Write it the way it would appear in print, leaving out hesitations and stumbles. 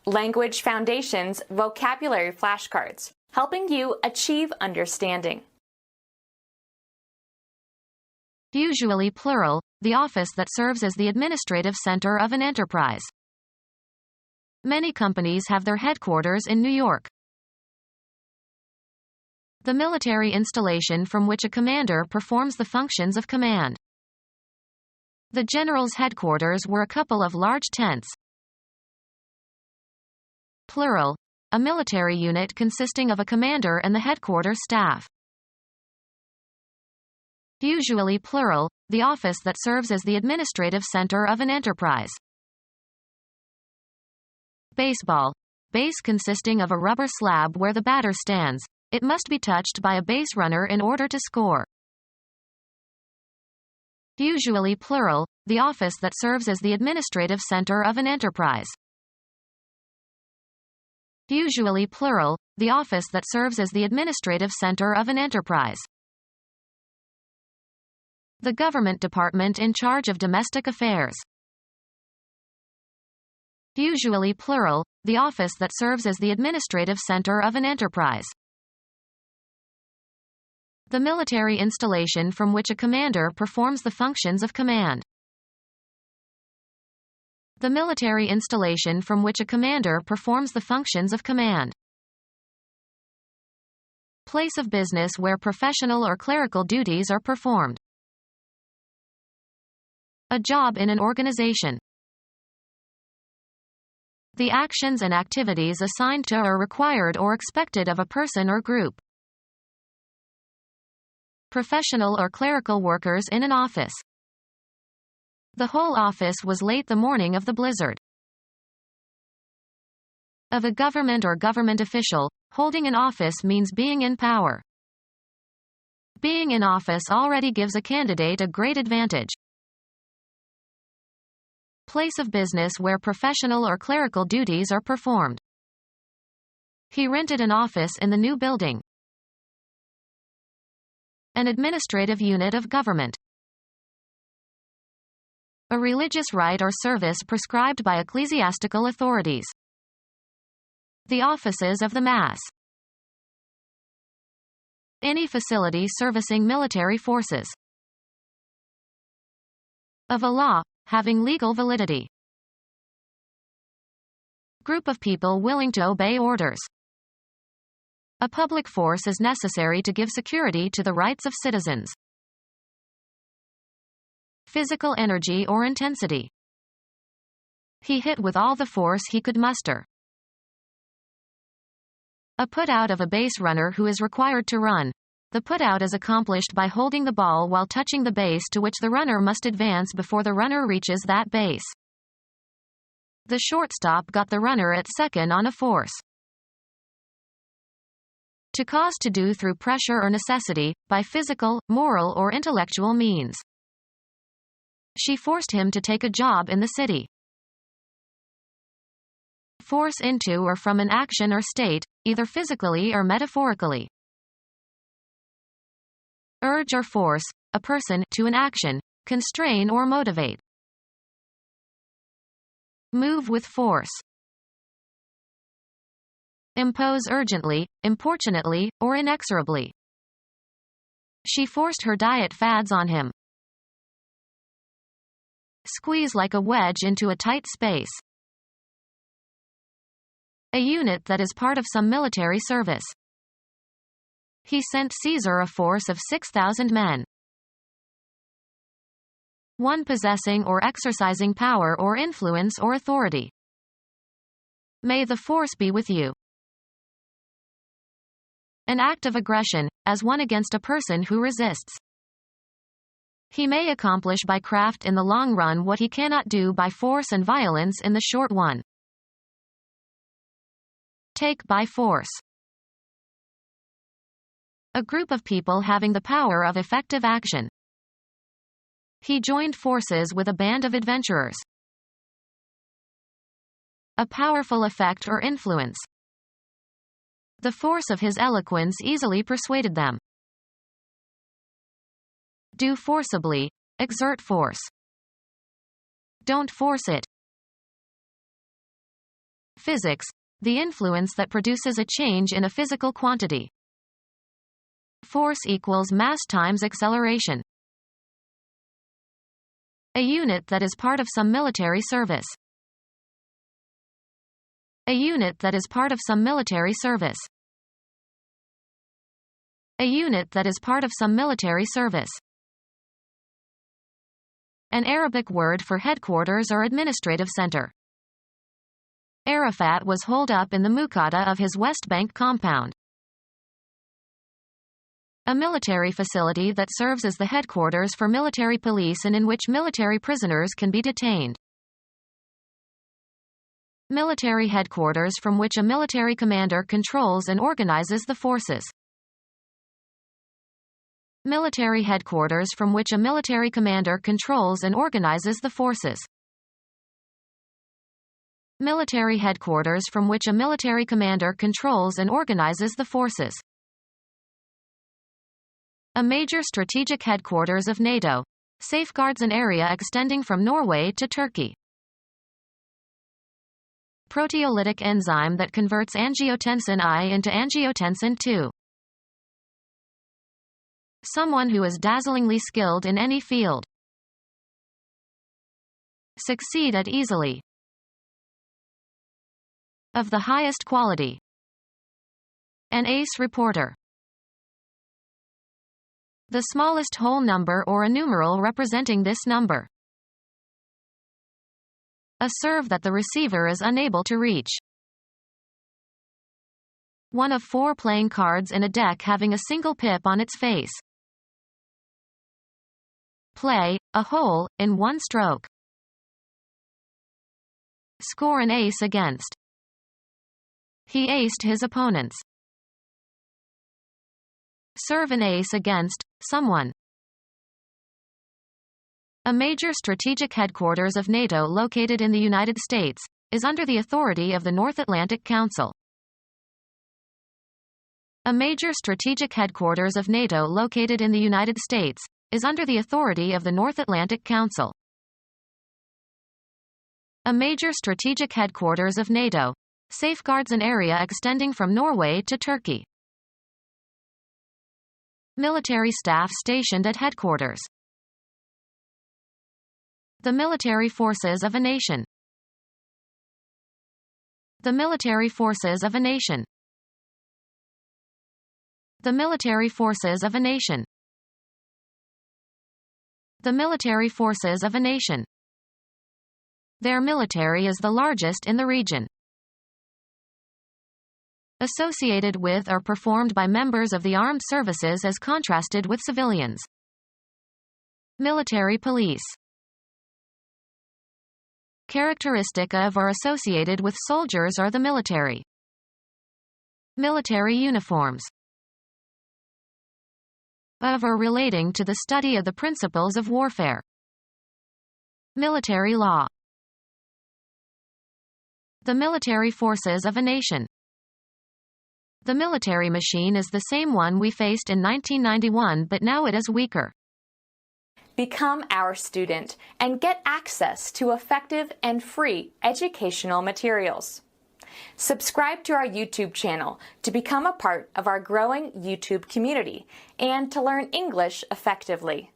Language Foundations Vocabulary Flashcards, helping you achieve understanding. Usually plural, the office that serves as the administrative center of an enterprise. Many companies have their headquarters in New York. The military installation from which a commander performs the functions of command. The general's headquarters were a couple of large tents. Plural, a military unit consisting of a commander and the headquarters staff. Usually plural, the office that serves as the administrative center of an enterprise. Baseball, base consisting of a rubber slab where the batter stands. It must be touched by a base runner in order to score. Usually plural, the office that serves as the administrative center of an enterprise. Usually plural, the office that serves as the administrative center of an enterprise. The government department in charge of domestic affairs. Usually plural, the office that serves as the administrative center of an enterprise. The military installation from which a commander performs the functions of command. The military installation from which a commander performs the functions of command. Place of business where professional or clerical duties are performed. A job in an organization. The actions and activities assigned to or required or expected of a person or group. Professional or clerical workers in an office. The whole office was late the morning of the blizzard. Of a government or government official, holding an office means being in power. Being in office already gives a candidate a great advantage. Place of business where professional or clerical duties are performed. He rented an office in the new building. An administrative unit of government. A religious rite or service prescribed by ecclesiastical authorities. The offices of the Mass. Any facility servicing military forces. Of a law, having legal validity. Group of people willing to obey orders. A public force is necessary to give security to the rights of citizens. Physical energy or intensity. He hit with all the force he could muster. A putout of a base runner who is required to run. The putout is accomplished by holding the ball while touching the base to which the runner must advance before the runner reaches that base. The shortstop got the runner at second on a force. To cause to do through pressure or necessity, by physical, moral or intellectual means. She forced him to take a job in the city. Force into or from an action or state, either physically or metaphorically. Urge or force, a person, to an action, constrain or motivate. Move with force. Impose urgently, importunately, or inexorably. She forced her diet fads on him. Squeeze like a wedge into a tight space. A unit that is part of some military service. He sent Caesar a force of 6,000 men. One possessing or exercising power or influence or authority. May the force be with you. An act of aggression, as one against a person who resists. He may accomplish by craft in the long run what he cannot do by force and violence in the short one. Take by force. A group of people having the power of effective action. He joined forces with a band of adventurers. A powerful effect or influence. The force of his eloquence easily persuaded them. Do forcibly, exert force. Don't force it. Physics, the influence that produces a change in a physical quantity. Force equals mass times acceleration. A unit that is part of some military service. A unit that is part of some military service. A unit that is part of some military service. An Arabic word for headquarters or administrative center. Arafat was holed up in the muqatta of his West Bank compound. A military facility that serves as the headquarters for military police and in which military prisoners can be detained. Military headquarters from which a military commander controls and organizes the forces. Military headquarters from which a military commander controls and organizes the forces. Military headquarters from which a military commander controls and organizes the forces. A major strategic headquarters of NATO. Safeguards an area extending from Norway to Turkey. Proteolytic enzyme that converts angiotensin I into angiotensin II. Someone who is dazzlingly skilled in any field. Succeed at easily. Of the highest quality. An ace reporter. The smallest whole number or a numeral representing this number. A serve that the receiver is unable to reach. One of 4 playing cards in a deck having a single pip on its face. Play, a hole, in 1 stroke. Score an ace against. He aced his opponents. Serve an ace against someone. A major strategic headquarters of NATO located in the United States is under the authority of the North Atlantic Council. A major strategic headquarters of NATO located in the United States is under the authority of the North Atlantic Council. A major strategic headquarters of NATO safeguards an area extending from Norway to Turkey. Military staff stationed at headquarters. The military forces of a nation. The military forces of a nation. The military forces of a nation. The military forces of a nation. Their military is the largest in the region. Associated with or performed by members of the armed services as contrasted with civilians. Military police. Characteristic of or associated with soldiers or the military. Military uniforms. Of or relating to the study of the principles of warfare. Military law. The military forces of a nation. The military machine is the same one we faced in 1991, but now it is weaker. Become our student and get access to effective and free educational materials. Subscribe to our YouTube channel to become a part of our growing YouTube community and to learn English effectively.